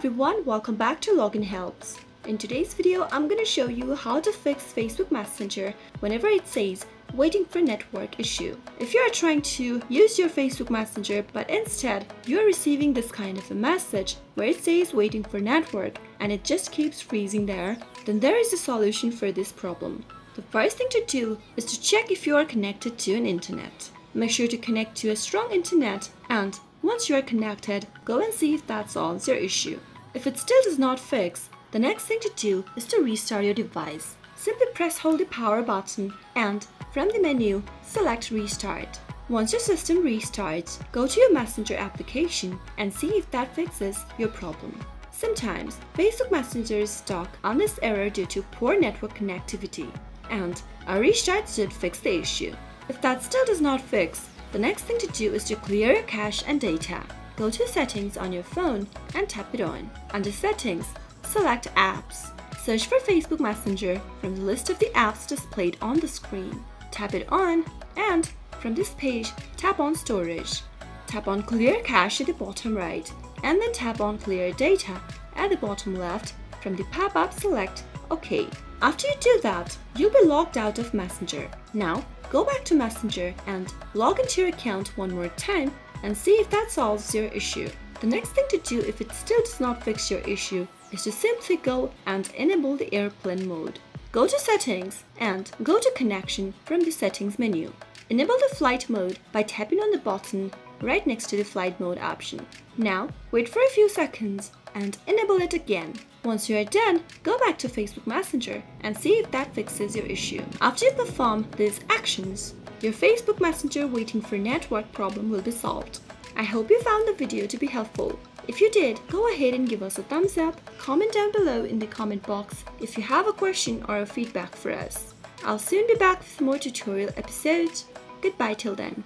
everyone, welcome back to Login Helps. In today's video, I'm going to show you how to fix Facebook Messenger whenever it says waiting for network issue. If you are trying to use your Facebook Messenger but instead you are receiving this kind of a message where it says waiting for network and it just keeps freezing there, then there is a solution for this problem. The first thing to do is to check if you are connected to an internet. Make sure to connect to a strong internet, and once you are connected, go and see if that solves your issue. If it still does not fix, the next thing to do is to restart your device. Simply press hold the power button and from the menu, select Restart. Once your system restarts, go to your Messenger application and see if that fixes your problem. Sometimes, Facebook Messenger is stuck on this error due to poor network connectivity, and a restart should fix the issue. If that still does not fix, the next thing to do is to clear your cache and data. Go to Settings on your phone and tap it on. Under Settings, select Apps. Search for Facebook Messenger from the list of the apps displayed on the screen. Tap it on, and from this page, tap on Storage. Tap on Clear Cache at the bottom right, and then tap on Clear Data at the bottom left. From the pop-up, select OK. After you do that, you'll be logged out of Messenger. Now, go back to Messenger and log into your account one more time and see if that solves your issue. The next thing to do if it still does not fix your issue is to simply go and enable the airplane mode. Go to Settings and go to Connection from the Settings menu. Enable the flight mode by tapping on the button right next to the flight mode option. Now, wait for a few seconds and enable it again. Once you are done, go back to Facebook Messenger and see if that fixes your issue. After you perform these actions, your Facebook Messenger waiting for network problem will be solved. I hope you found the video to be helpful. If you did, go ahead and give us a thumbs up, comment down below in the comment box if you have a question or a feedback for us. I'll soon be back with more tutorial episodes. Goodbye till then.